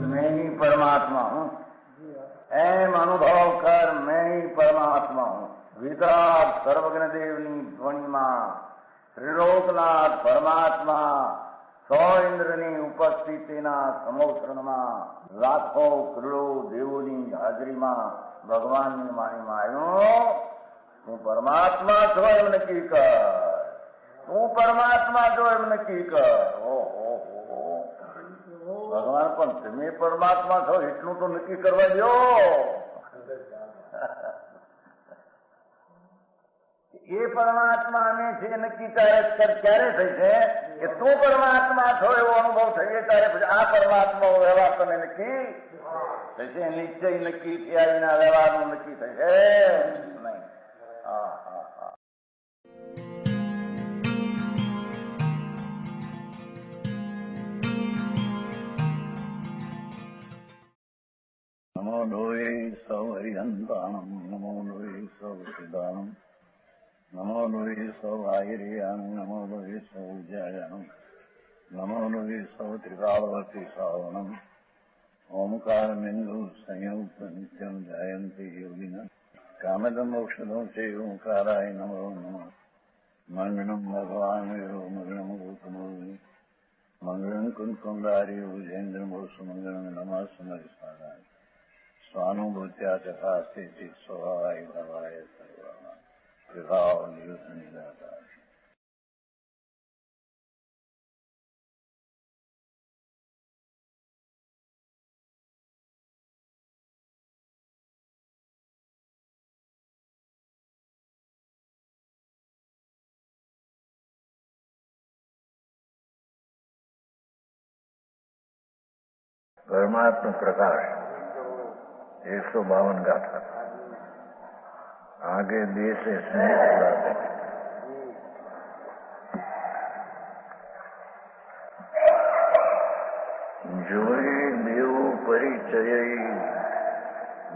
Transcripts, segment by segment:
मैं ही परमात्मा हूँ, एम अनुभव कर मैं ही परमात्मा हूँ। वितराग सर्वज्ञ देवनी ध्वनिमा त्रिलोकनाथ परमात्मा સો ઇન્દ્રની ઉપસ્થિતિના સમોત્રણમાં લાખો કરોડો દેવોની હાજરીમાં ભગવાનની વાણીમાં આવ્યો, તું પરમાત્મા છો એમ નક્કી કર, તું પરમાત્મા છો એમ નક્કી કર. ઓહો, ભગવાન પણ તમે પરમાત્મા છો એટલું તો નક્કી કરવા દો. એ પરમાત્માને છે નક્કી ક્યારે થઈ છે કે તું પરમાત્મા છો એવો અનુભવ થઈએ ત્યારે પછી આ પરમાત્મા વ્યવહાર તને નક્કી થશે. નિશ્ચય નક્કી થયા વિના વ્યવહારનું નક્કી થશે નહીં. હા હા હા. નમો લોહે સૌ હરિહંતાણમ, નમો લોહે સૌ સિદ્ધાણમ, નમો લોહે સૌ આયર્યાણ, નમો લોહે સૌ જયાણમ, નમો લોહે સૌ ત્રિકાળવતી શ્રાવણમ. ઓમકાર બિંદુ સંયુક્ત નિત્યમ જાયંતી યોગિના કામદમ ઔષધમ છે ઓંકારાય નમો નમઃ. મંગળમ ભગવાન વિરો મંગળમ ગૌતમોર્મિ મંગળમ કુંકુંડારી ભુજેન્દ્ર મોસુ મંગળમ નમઃ સમરિસારાય સ્વાનુભૂત્યા તથા સ્થિતિ સ્વભાવાય ભવાય સર્વા વિભાવ નિયુદ્ધ નિરાકાર. परमात्मा प्रकाश 152 गाथा. आगे देश स्नेह उड़ाते જોઈ દેવ પરિચય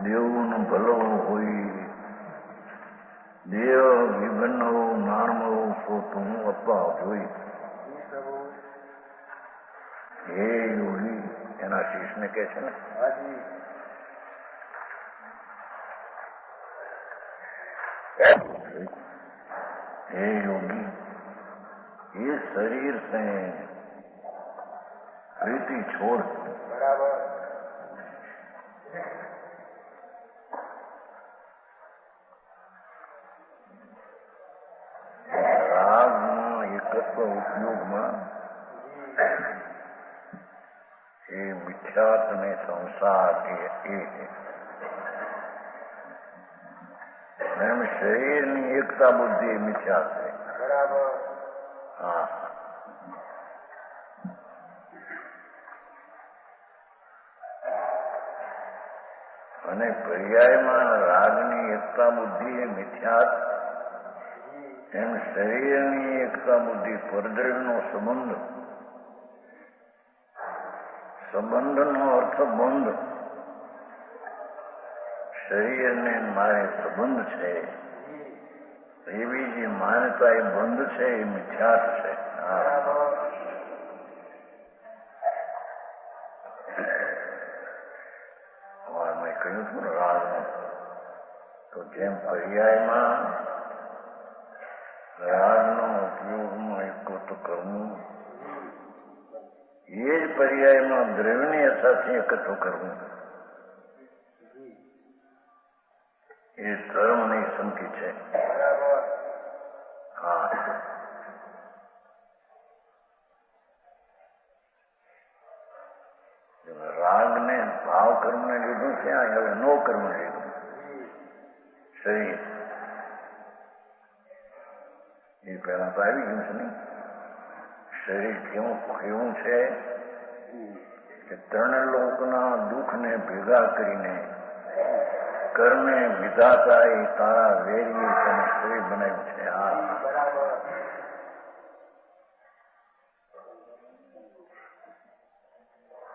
દેવનું ભલો હોય દેવ વિભિન્ન નાણમો સોતું અપા જોઈ. હે યોગી એના શિષ્યને કે છે ને, हे योगी ये शरीर से प्रीति छोड़ बराबर राग एकत्व उपयोग में ये मिथ्यात्व ने संसार के એમ શરીરની એકતા બુદ્ધિ મિથ્યા છે. બરાબર. હા. અને પર્યાયમાં રાગની એકતા બુદ્ધિ એ મિથ્યા, એમ શરીરની એકતા બુદ્ધિ પરદ્રવ્યનો સંબંધ. સંબંધનો અર્થ બંધ. શરીરને મારે સંબંધ છે એવી જે માન્યતા એ બંધ છે એ મિથ્યાત છે. મેં કહ્યું હતું ને રાગનું, તો જેમ પર્યાયમાં રાગનો ઉપયોગમાં એકત્વ કરવું, એ જ પર્યાયમાં દ્રવ્યની અસરથી એકત્વ કરવું એ ધર્મ નહીં સંકી છે. હા. રાગને ભાવ કર્મને લીધું છે, હવે નો કર્મ લીધું. શરીર એ પહેલા તો આવી ગયું છે ને. શરીર કેવું છે કે ત્રણ લોકના દુઃખને ભેગા કરીને કર્મે વિધાતા એ તારા વેરીએ તને શરીર બનાવ્યું છે. હા.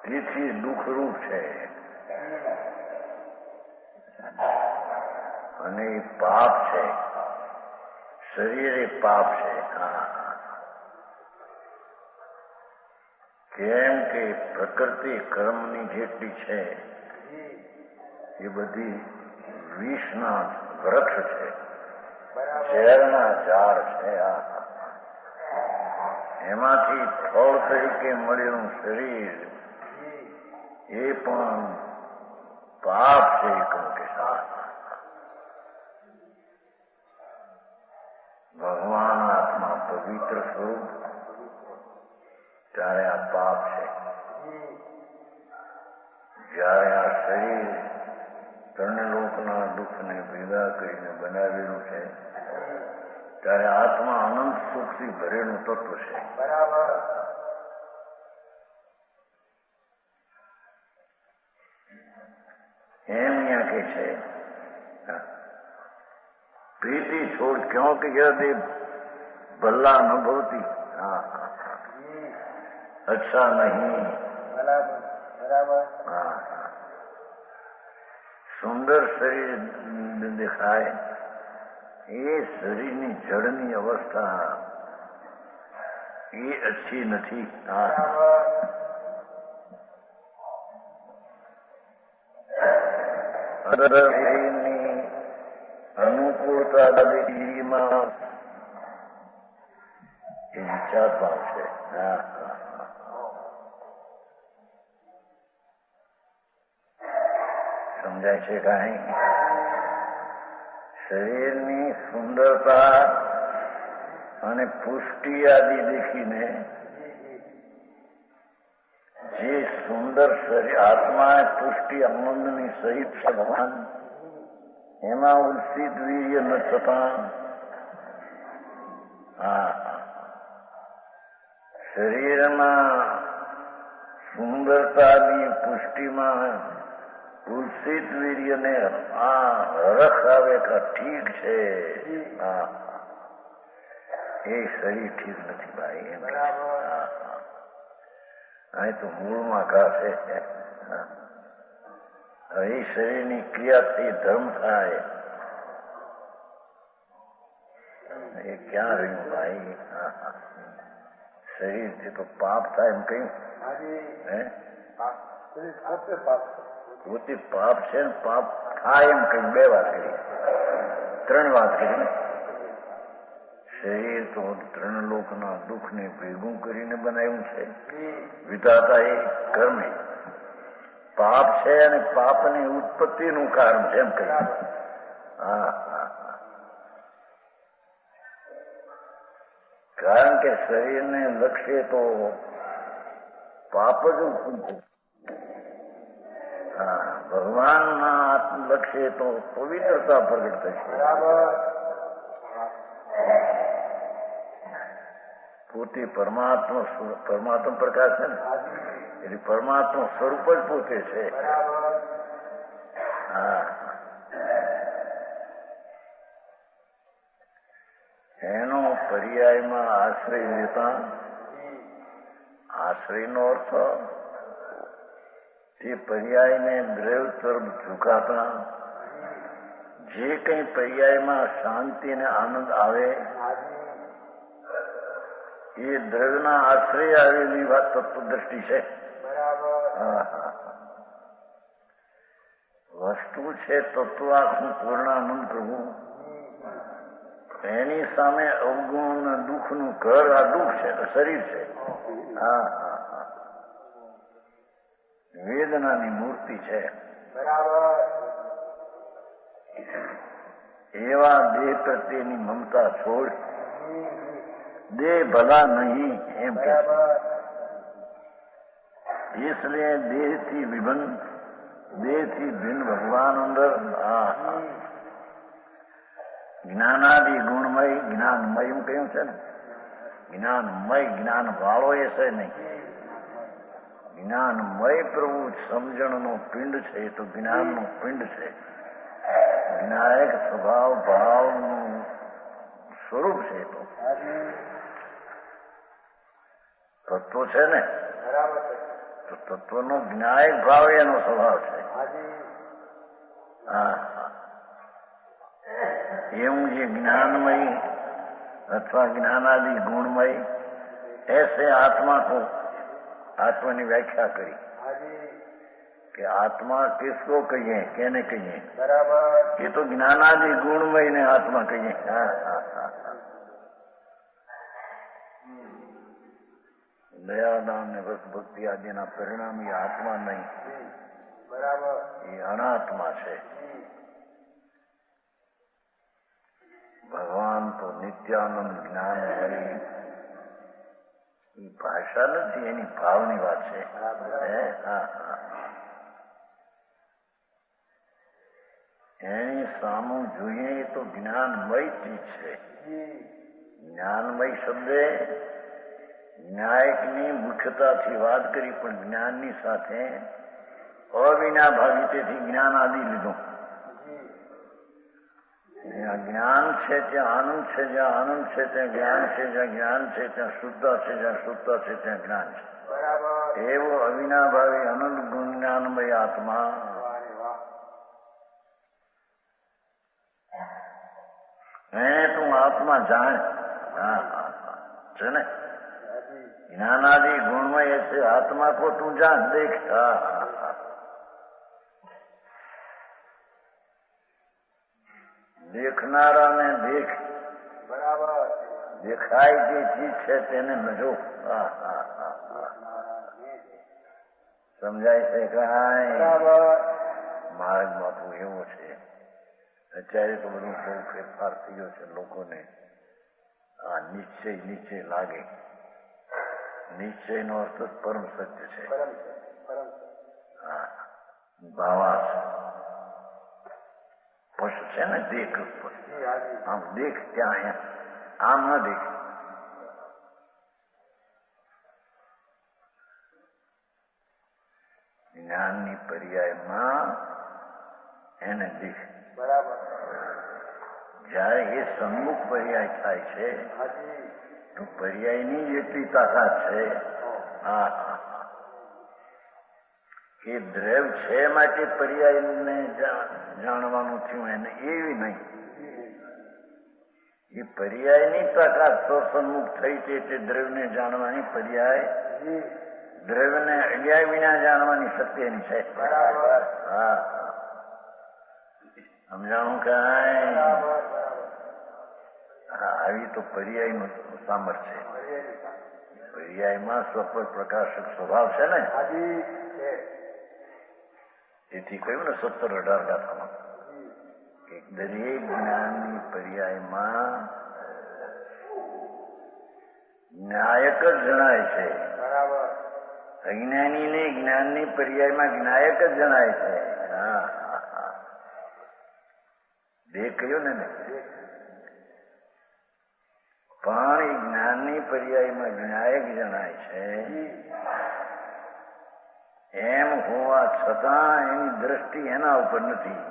તેથી દુઃખરૂપ છે. અને એ પાપ છે, શરીર એ પાપ છે. કેમ કે પ્રકૃતિ કર્મની જેટલી છે એ બધી વિષના વૃક્ષ છે, ઝેરના ઝાડ છે. એમાંથી ફળ તરીકે મળેલું શરીર એ પણ પાપ છે. કહું કે ભગવાન આત્મા પવિત્ર સ્વરૂપ ત્યારે આ પાપ છે. જ્યારે આ શરીર ત્રણ લોકના દુઃખને ભેગા કરીને બનાવેલું છે ત્યારે આત્મા અનંત સુખથી ભરેલું તત્વ છે. બરાબર. એમ यहाँ के છે प्रीति छोड़ क्योंकि यदि भला न भवती अच्छा नहीं. બરાબર બરાબર. સુંદર શરીર દેખાય એ શરીરની જળની અવસ્થા એ અચ્છી નથી. શરીરની અનુકૂળતા દરેકમાં એ વિચાર ભાવ છે. સમજાય છે કાંઈ? શરીરની સુંદરતા અને પુષ્ટિ આદિ દેખીને જે સુંદર શરીર આત્મા પુષ્ટિ આનંદની સહિત છે ભગવાન, એમાં ઉલ્સિત વીર્ય ન થતા શરીરમાં સુંદરતાની પુષ્ટિમાં ઉલ્સિત વીર્યને રસ આવે કે ઠીક છે, એ શરીર ઠીક નથી ભાઈ. એમ અહીં તો મૂળમાં ઘા છે. એ શરીરની ક્રિયાથી ધર્મ થાય એ ક્યાં રહ્યું ભાઈ? શરીરથી તો પાપ થાય એમ કહ્યું. પોતે પાપ છે ને પાપ થાય એમ કહ્યું. બે વાત કરી, ત્રણ વાત કરી. શરીર તો ત્રણ લોકના દુઃખને ભેગું કરીને બનાવ્યું છે. વિધાતા એ કર્મે પાપ છે અને પાપની ઉત્પત્તિનું કારણ છે એમ કહ્યું. કારણ કે શરીરને લક્ષ્ય તો પાપ જ ઉત્પન્ન છે. ભગવાનના લક્ષ્ય તો પવિત્રતા પ્રગટ થશે. પોતે પરમાત્મા પ્રકાશ છે ને, એટલે પરમાત્મા સ્વરૂપ જ પોતે છે. એનો પર્યાયમાં આશ્રય લેતા, આશ્રયનો અર્થ તે પર્યાયને દ્રવ્ય તરફ ઝુકાતા જે કઈ પર્યાયમાં શાંતિ અને આનંદ આવે એ દ્રવ્યના આશ્રય આવેલી વાત તત્વદ્રષ્ટિ છે. વસ્તુ છે તત્વ આખું પૂર્ણાનંદ પ્રભુ, એની સામે અવગુણ દુઃખનું ઘર આ દુઃખ છે, શરીર છે. વેદનાની મૂર્તિ છે. એવા દેહ પ્રત્યેની મમતા છોડ, દેહ ભલા નહીં એમ કે इसलिए देह થી ભિન્ન ભગવાન અંદર જ્ઞાનાદિ ગુણમય જ્ઞાનમય એમ કહ્યું છે ને. જ્ઞાનમય જ્ઞાન વાળો એ છે નહીં, જ્ઞાનમય પ્રભુ સમજણનો પિંડ છે. એ તો જ્ઞાનનો પિંડ છે. વિનાયક સ્વભાવ ભાવનું સ્વરૂપ છે. તો તત્વ છે ને, તો તત્વનો જ્ઞાયક ભાવ એનો સ્વભાવ છે. एवं ये ज्ञानमयी अथवा ज्ञानादि गुणमय ऐसे आत्मा को आत्मा ने व्याख्या करी कि आत्मा किसको कहिए, कहने कहिए, बराबर ये तो ज्ञानादि गुणमय ने आत्मा कहिए। दया दान ने बस भक्ति आदि ना परिणाम ये आत्मा नहीं, बराबर ये अनात्मा है। भगवान तो नित्यानंद ज्ञानमय भाषा नहीं, एनी भावनी बात है। એની સામું જોઈએ તો જ્ઞાનમય ચીજ છે। જ્ઞાનમય શબ્દે ન્યાયની મુખ્યતાથી વાત કરી, પણ જ્ઞાનની સાથે અવિનાભાવિતેથી જ્ઞાન આદિ લીધું। જ્યાં જ્ઞાન છે ત્યાં આનંદ છે, જ્યાં આનંદ છે ત્યાં જ્ઞાન છે, જ્યાં જ્ઞાન છે ત્યાં શુદ્ધતા છે, જ્યાં શુદ્ધતા છે ત્યાં જ્ઞાન છે। એવો અવિનાભાવી અનંત ગુણ જ્ઞાનમય આત્મા તું આત્મા જાણ છે ને। ज्ञानादि गुणमय ऐसे आत्मा को तू जान, देख। देखनारा ने देख, बराबर देखाई જે ચીજ છે તેને નજો। સમજાય છે કાંઈ? માર્ગમાં તો એવો છે। અત્યારે તો બધું બહુ ફેરફાર થયો છે। લોકોને આ નિશ્ચય લાગે। નિશ્ચયનો અર્થ પરમ સત્ય છે। ભાવાર્થ સ્પષ્ટ છે ને। દેખ આમ દેખ, ત્યાં આમ ન દેખ। જ્ઞાનની પર્યાયમાં એને દેખ। બરાબર જયારે એ સન્મુખ પર્યાય થાય છે તો પર્યાયની જેટલી તાકાત છે। એ દ્રવ છે માટે પર્યાયને જાણવાનું થયું એને, એવી નહીં। એ પર્યાયની તાકાત તો સન્મુખ થઈ છે તે દ્રવ્યને જાણવાની। પર્યાય દ્રવ્યને અડ્યા વિના જાણવાની સત્યની છે। સમજાણું કાંઈ? આવી તો પર્યાયનું સામર્થ્ય છે। પર્યાયમાં સ્વપર પ્રકાશક સ્વભાવ છે ને, તેથી કહ્યું ને 17-18 ગાથામાં કે દરેક જ્ઞાનની પર્યાયમાં જ્ઞાયક જ જણાય છે। અજ્ઞાનીને જ્ઞાનની પર્યાયમાં જ્ઞાયક જ જણાય છે। બે કહ્યું ને, પણ એ જ્ઞાનની પર્યાયમાં જ્ઞાયક જણાય છે। એમ હોવા છતાં એની દ્રષ્ટિ એના ઉપર નથી।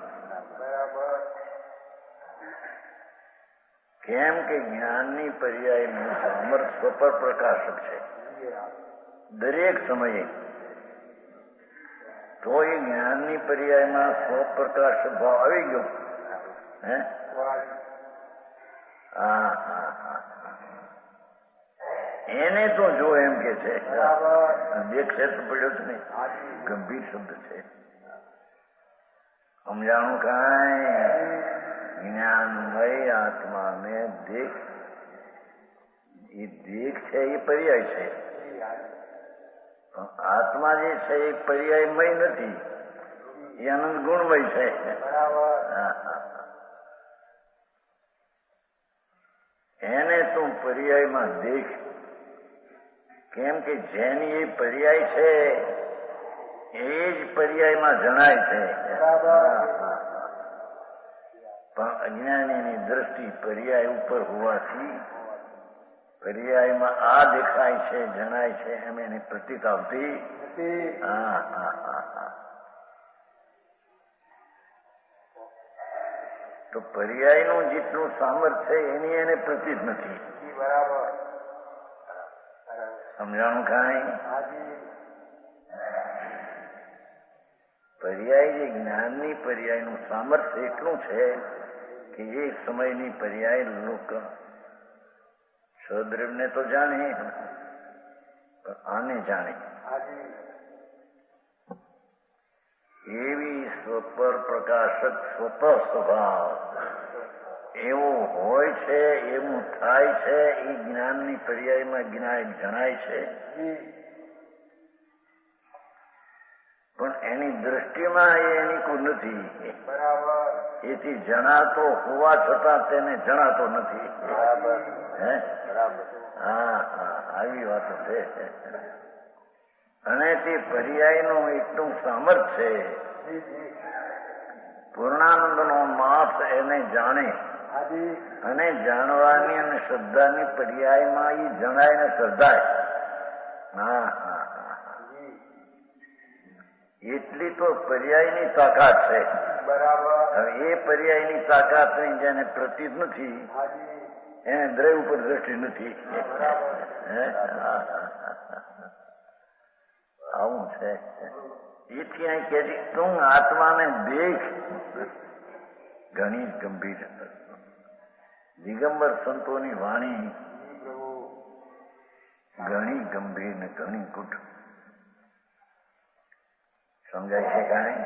કેમ કે જ્ઞાનની પર્યાયનું સામર્થ્ય સ્વપર પ્રકાશક છે દરેક સમયે। તો એ જ્ઞાનની પર્યાયમાં સ્વપ્રકાશક ભાવ આવી ગયો। એને તો જો એમ કે છે, દેખ ક્ષેત્ર પડ્યો છે ને, ગંભીર શબ્દ છે। સમજાણું કાંઈ? જ્ઞાનમય આત્માને દેખ, એ દેખ છે એ પર્યાય છે। આત્મા જે છે એ પર્યાયમય નથી, એ અનંત ગુણમય છે। એને તું પર્યાયમાં દેખ, કેમ કે જેની એ પર્યાય છે એ જ પર્યાયમાં જણાય છે। પણ અજ્ઞાનીની દ્રષ્ટિ પર્યાય ઉપર હોવાથી પર્યાયમાં આ દેખાય છે, જણાય છે, એમ એની પ્રતીત આવતી। તો પર્યાયનું જેટલું સામર્થ્ય છે એની એને પ્રતીત નથી। સમજાણું કાંઈ? પર્યાય જે જ્ઞાનની પર્યાયનું સામર્થ્ય એટલું છે કે એ સમયની પર્યાય લોક સદ્રવને તો જાણે પણ આને જાણે એવી સ્વપર પ્રકાશક સ્વતઃ સ્વભાવ એવો હોય છે, એવું થાય છે, એ જ્ઞાનની પર્યાયમાં જણાય છે. પણ એની દ્રષ્ટિમાં એ એની કોઈ નથી. એથી જણાતો હોવા છતાં તેને જણાતો નથી. હે હા આવી વાતો છે. અને તે પર્યાયનું એટલું સામર્થ્ય છે. પૂર્ણાનંદનો નાથ એને જાણે અને જાણવાની અને શ્રદ્ધાની પર્યાયમાં એ જણાય ને શ્રદ્ધાય. એટલી તો પર્યાયની તાકાત છે. હવે એ પર્યાયની તાકાતની જેને પ્રતીત નથી એને દ્રવ્ય ઉપર દ્રષ્ટિ નથી. આવું છે. એથી અહીં કે છે તું આત્માને દેખ. ઘણી ગંભીર દિગંબર સંતોની વાણી ઘણી ગંભીર ને ઘણી ગુઢ સમજાય છે. કાંઈ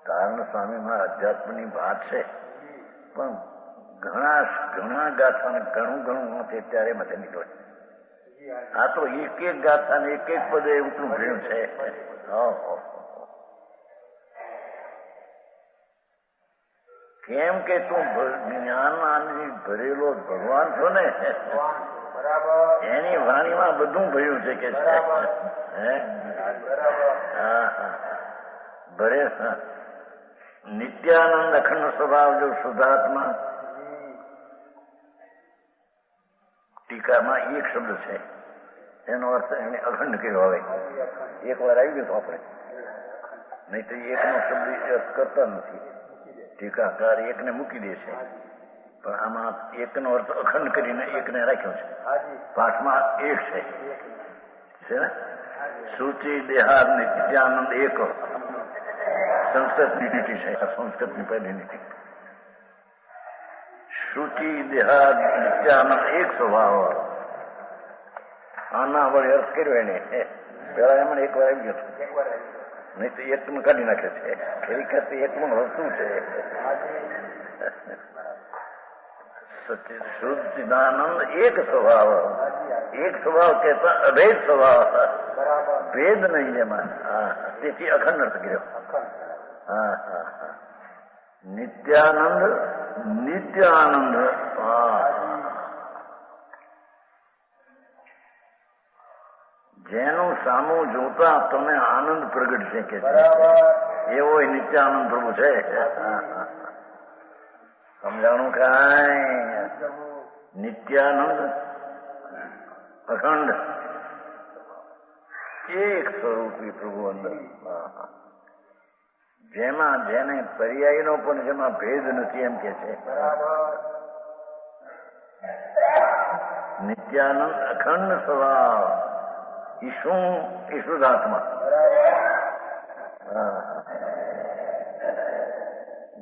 તારણ સ્વામીમાં અધ્યાત્મની વાત છે, પણ ઘણા ગાથાને ઘણું નથી ત્યારે મતે નીકળે. આ તો એક ગાથા ને એક પદે એટલું ભીણ છે. કેમ કે તું જ્ઞાન ભરેલો ભગવાન છો ને, એની વાણીમાં બધું ભર્યું છે કે ભરે. નિત્યાનંદ અખંડ સ્વભાવ જો શુદ્ધાત્મા ટીકામાં એક શબ્દ છે, એનો અર્થ એને અખંડ કર્યો. હવે એક વાર આવી ગયો આપણે, નહીં તો એકનો શબ્દ કરતા નથી. ટીકાકાર એકને મૂકી દે છે, પણ આમાં એકનો અર્થ અખંડ કરીને એકને રાખ્યો છે. પાઠમાં એક છે ને, સૂચિ દેહાદ નિત્યાનંદ એક. સંસ્કૃતની નીતિ છે, સંસ્કૃતની પહેલી નીતિ. સૂચિ દેહાદ નિત્યાનંદ એક સ્વભાવ. આના વડે અર્થ કર્યો એને. પેલા એમને એક વાર આવી ગયો, નહીં તો એકમાં કાઢી નાખે છે. એવી કરતી એકમાં શું છે? સચ્ચિદાનંદ એક સ્વભાવ. એક સ્વભાવ કહેતા અભેદ સ્વભાવ, ભેદ નહીં એમાં. તેથી અખંડ અર્થ કર્યો. નિત્યાનંદ નિત્ય આનંદ. જેનું સામું જોતા તમે આનંદ પ્રગટ છે કે એવો નિત્યાનંદ પ્રભુ છે. સમજાણું કાંઈ? નિત્યાનંદ અખંડ એક સ્વરૂપી પ્રભુ અંદર, જેમાં જેને પર્યાયનો પણ જેમાં ભેદ નથી એમ કે છે. નિત્યાનંદ અખંડ સ્વભાવ. ઈશુદાત્મા.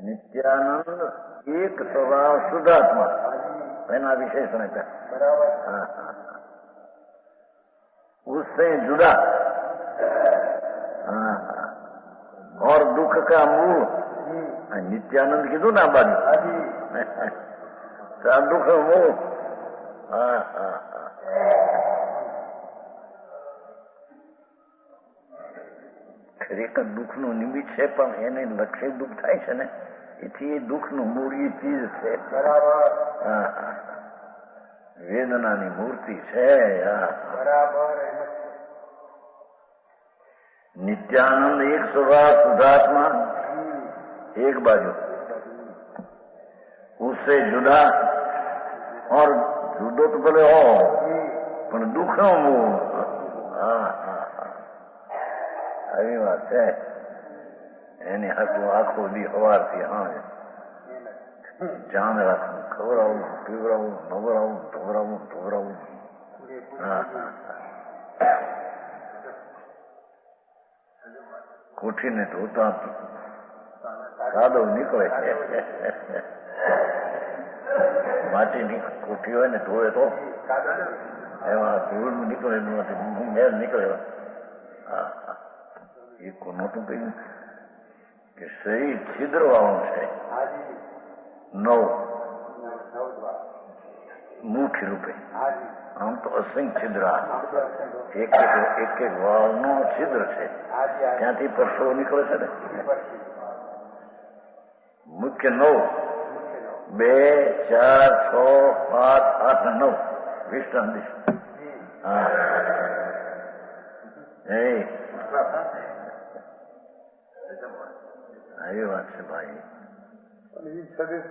નિત્યાનંદ એક સ્વભાવ શુદ્ધાત્મા. એના विशेषण है। उससे जुदा और दुख का मूल नित्यानंद कीधु ना बाजू दुख मूल ખરેખર દુઃખનું નિમિત્ત છે પણ એને લક્ષ્ય દુઃખ થાય છે ને એથી એ દુઃખનું મૂળ એ ચીજ છે વેદનાની મૂર્તિ છે नित्यानंद एक स्वभाव शुद्धात्मा एक बाजू उससे जुदा और जुदो तो भले हो पर दुख नो मूल આવી વાત છે એની હાથું આખો દી સવારથી હા ધ્યાન રાખવું ખવડાવું પીવડાવું નવરાવું ધોવરાવું કોઠીને ધોતા કાદવ નીકળે. માટીની કોઠી હોય ને ધોવે તો એમાં ધૂળ નીકળે, મેલ નીકળે. એ નહોતું કહ્યું કે શરીર છિદ્રવાળું છે. 9 મુખ્ય રૂપે. આમ તો અસંખ્ય છિદ્ર, એક એક વાળનો છિદ્ર છે, ત્યાંથી પરસેવો નીકળે છે ને. મુખ્ય 9, 2, 4, 6, 5, 8 ને 9 વિષ્ટાન દિશ. હા એ વાત છે ભાઈ.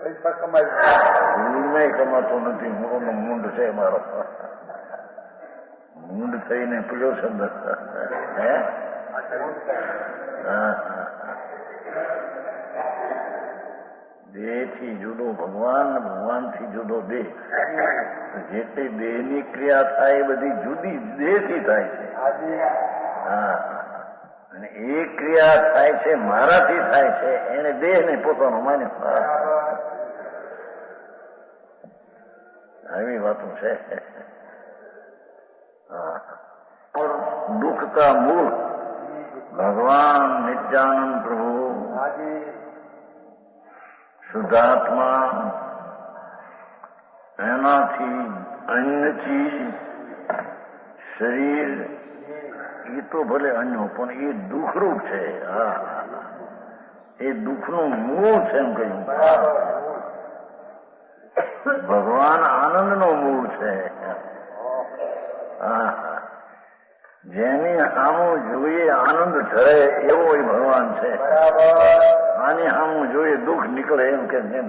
પૈસા કમાય કમાતો નથી. મૂંડ છે મારો, મૂંડ થઈને પીડ્યો છે અંદર. દેહથી જુદો ભગવાન, ભગવાનથી જુદો દેહ. જેટલી દેહની ક્રિયા થાય એ બધી જુદી દેહથી થાય છે. અને એ ક્રિયા થાય છે મારાથી થાય છે, એને દેહને પોતાનો માન્યો. આવી વાતો છે. દુઃખ કા મૂળ ભગવાન નિત્યાનંદ પ્રભુ શુદ્ધાત્મા, એનાથી અન્ય ચીજ શરીર એ તો ભલે અન્ય, પણ એ દુઃખરૂપ છે. એ દુઃખનું મૂળ છે એમ કહ્યું. ભગવાન આનંદનો મૂળ છે. જેની સામું જોઈએ આનંદ ઠરે એવો એ ભગવાન છે. આની સામું જોઈએ દુઃખ નીકળે એમ કે છે.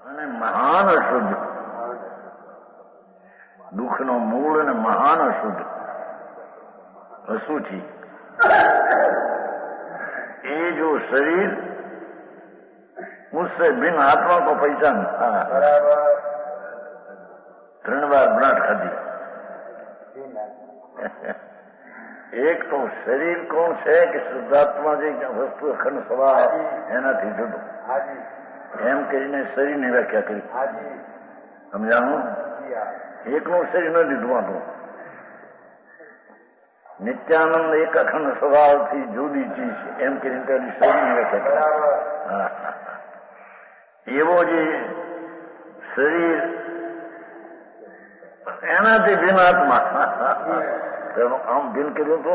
અને મહાન શુદ્ધ, દુઃખનો મૂળ અને મહાન શુદ્ધ અશુચિ. એ જો શરીર मुझसे बिन आत्मा को पहचान. 3 बार बनाट खाधी. એક તો શરીર કોણ છે કે શુદ્ધાત્મા જે વસ્તુ અખંડ સ્વભાવ એનાથી જુદું, એમ કરીને શરીરની વ્યાખ્યા કરી. સમજાણું? એકનું શરીર ન લીધું આપણું. નિત્યાનંદ એક અખંડ સ્વભાવથી જુદી ચીજ એમ કરીને તેની શરીરની વ્યાખ્યા કરી. એવો જે શરીર એનાથી ભિન્ન આત્મા. આમ ભિન્ન કર્યું તો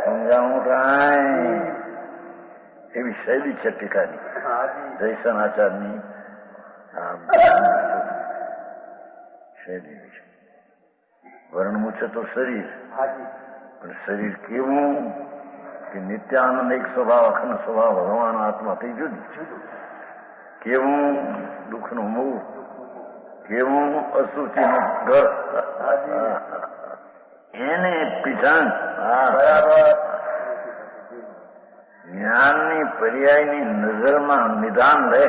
સમજાવું કાંઈ એવી શૈલી છે ટીકાની જયસન આચારની શૈલી છે. વર્ણવું છે તો શરીર, પણ શરીર કેવું કે નિત્યાનંદ એક સ્વભાવ અખંડ સ્વભાવ ભગવાન આત્માથી જુદી. કેવું દુઃખનું મૂળ, કેવું અશુચિનું ઘર, એને પીછાણ. જ્ઞાનની પર્યાયની નજરમાં નિદાન લે.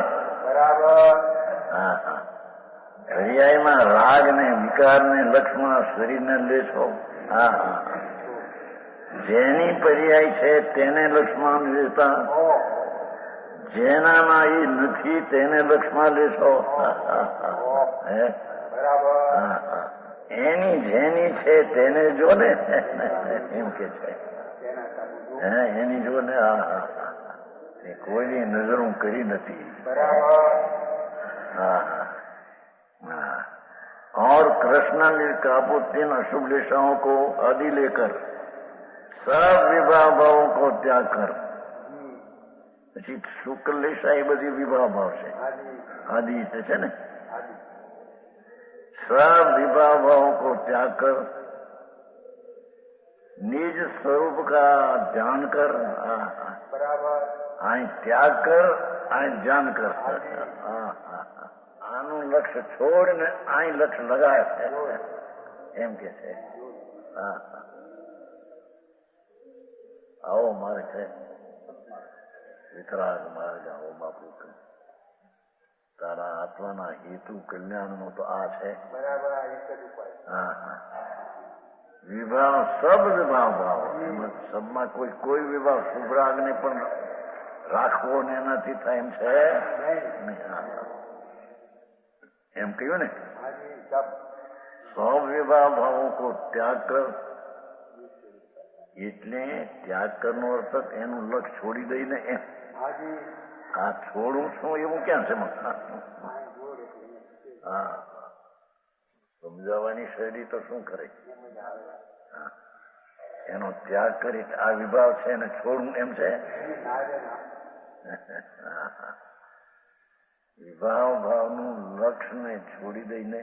પર્યાયમાં રાગ ને વિકાર ને લક્ષમાં શરીરને લેશો. જેની પર્યાય છે તેને લક્ષમાં લેતા, જેનામાં એ નથી તેને લક્ષમાં લેશો. એની જેની છે તેને જો ને એમ કે છે. એની જો ને કોઈની નજર હું કરી નથી. और कृष्णा ने कापुत्तीन अशुभ लेशाओं को आदि लेकर सब विवाह भावों को त्याग कर. પછી શુક્લ લેશા એ બધી વિવાહ ભાવ છે, આદિ છે ને. सब विवाह भावों को त्याग कर निज स्वरूप का ध्यान कर. અહીં ત્યાગ કર, અહીં ધ્યાન કર. આનું લક્ષ્ય છોડીને અહીં લક્ષ્ય લગાય છે એમ કે છે. આવો માર્ગ છે વિતરાગ માર્ગ. આવો બાપુ તારા આત્માના હેતુ કલ્યાણનો તો આ છે. વિભાવ સબ વિભાવ ભાવ એમાં સબમાં કોઈ વિભાવ શુભરાગને પણ રાખવો ને એનાથી થાય એમ છે નહીં. એમ કહ્યું ને सब विवाह भावों को त्याग कर એટલે ત્યાગ કરનો અર્થ એનું લક્ષ છોડી દઈને એમ આ છોડું છું એવું ક્યાં છે? હા, સમજાવવાની શૈલી તો શું કરે? એનો ત્યાગ કરી આ વિભાવ છે એને છોડવું એમ છે? વિભાવ ભાવનું લક્ષને છોડી દઈને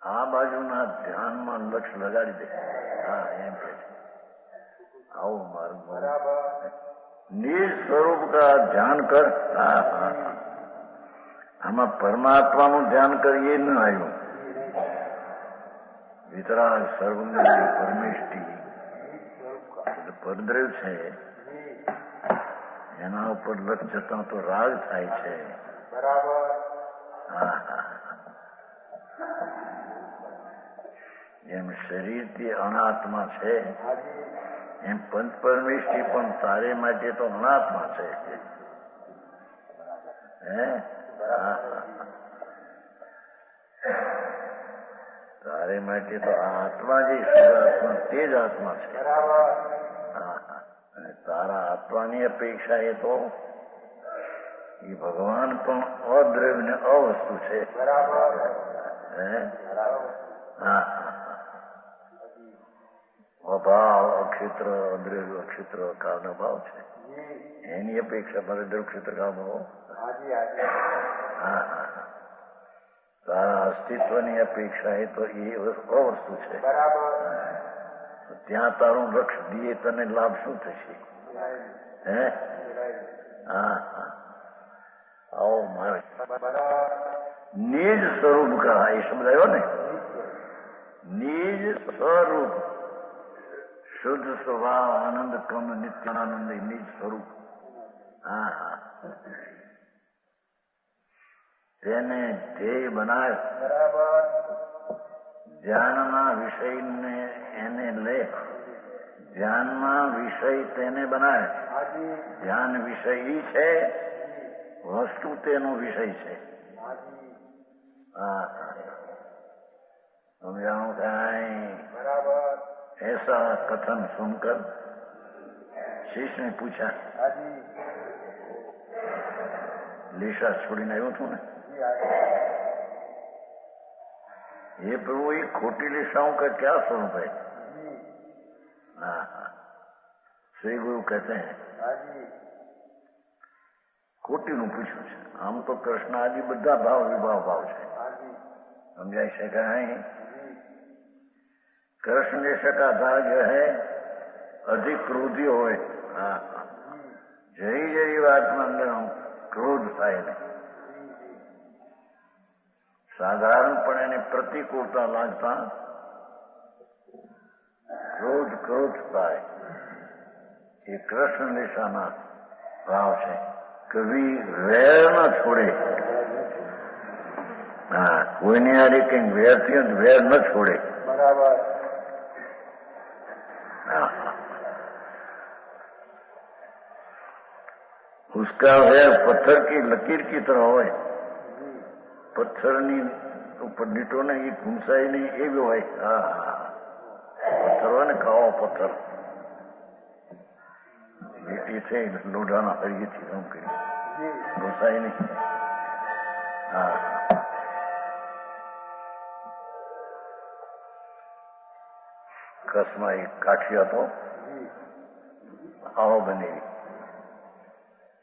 આ બાજુના ધ્યાનમાં લક્ષ લગાડી દે. હા, એમ કે છે આવું મારું નિજ સ્વરૂપ કા ધ્યાન કર. હા હા, આમાં પરમાત્માનું ધ્યાન કરીએ ન આવ્યું. વિતરાગ સર્વની પરમેષ્ઠી પરદ્રવ છે એના ઉપર લક્ષ જતા તો રાગ થાય છે. હા હા, એમ શરીરથી અનાત્મા છે એમ પંચ પરમેષ્ઠી પણ તારે માટે તો અનાત્મા છે. હે, તારે માટે તો આ આત્મા જે શુદ્ધાત્મા તે જ આત્મા છે. અને તારા આત્માની અપેક્ષા એ તો એ ભગવાન પણ અદ્રવ્ય ને અવસ્તુ છે. હા, અભાવ અક્ષેત્ર અદ્રવ્ય અક્ષેત્ર કાળનો ભાવ છે એની અપેક્ષા મારે દ્રવ ક્ષેત્ર કાળ ભાવ. હા હા, તારા અસ્તિત્વની અપેક્ષા એ તો એ અવસ્તુ છે. ત્યાં તારું લક્ષ દીએ તને લાભ શું થશે? હે, હા હા, આવો મારે નિજ સ્વરૂપ કા એ શબ્દ આવ્યો ને, નિજ સ્વરૂપ શુદ્ધ સ્વભાવ આનંદ ક્રમ નિત્યાનંદ નિજ સ્વરૂપ. હા હા, તેને ધ્યેય બનાવે. ધ્યાનના વિષયને એને લે, ધ્યાનમાં વિષય તેને બનાવે. ધ્યાન વિષય છે, વસ્તુ તેનો વિષય છે. હા, સમજાણું કાંઈ? ऐसा कथन सुनकर शिष्य ने पूछा, લીસા છોડીને આવ્યો છું ને, ये प्रभु ये खोटी लिसाओं का क्या स्वरूप है? हाँ हाँ, श्री गुरु कहते हैं ખોટીનું પૂછ્યું છે. આમ તો કૃષ્ણ આદિ બધા ભાવ વિભાવ ભાવ છે. સમજાય છે કે નહીં? कृष्ण जैसा का भाग्य है अधिक क्रोधी होए. हाँ, जही जही बात में अंदर क्रोध થાય નહીં. સાધારણપણે એને પ્રતિકૂળતા લાગતા ક્રોધ થાય. એ કૃષ્ણ નિશાના ભાવ છે. કવિ વેર ન છોડે. હા, કોઈની હારે કઈ વેરથી વેર ન છોડે. બરાબર. उसका वैर पत्थर की लकीर की तरह હોય. પથ્થરની ઉપર દીટો ને એ ઘૂંસાય નહીં એવી હોય. હા, પથ્થર હોય ને ખાવો પથ્થર દીટી છે લોઢાના હરિયેથી એમ કરી ઘૂંસાય નહીં. હા, કચ્છમાં એક કાઠી હતો, આવો બનેવી.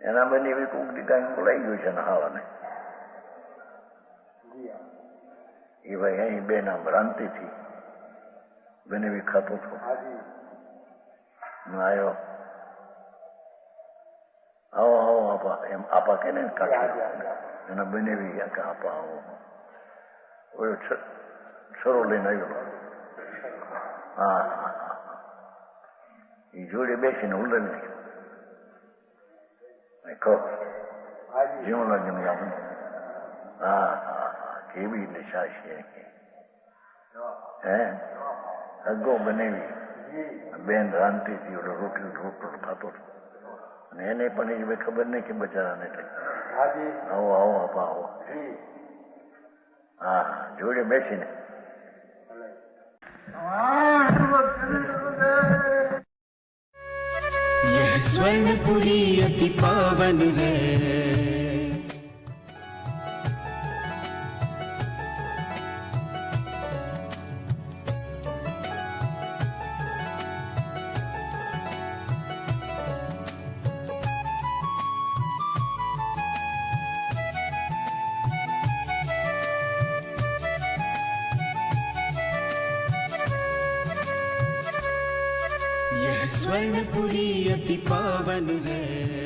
એના બંને એવી કોક દીકરા બોલાઈ ગયું છે નહાવાને. એ ભાઈ અહીં બે ના ભ્રાંતિથી બનેવી ખાતો હતો. આવ્યો, આવો આવો આપા, એમ આપા કે ને કાઠી એના બનેવી આપા આવો. છરો લઈને આવ્યો. હા હા હા, એ જોડે બેસીને ઉલડી નાખ્યો. કહો જેવું લાગ્યું. હા હા હા, કેવી નિશા છે. હે અગો બનાવી બેન રાંધતી હતી ઓલો રોટલી રોટલો થતો હતો અને એને પણ એ ભાઈ ખબર નહીં કે બચારાને કઈ આવો આવો આપા આવો હા જોડે બેસીને यह स्वर्णपुरी अति पावन है। यह स्वर्णपुरी अति पावन है।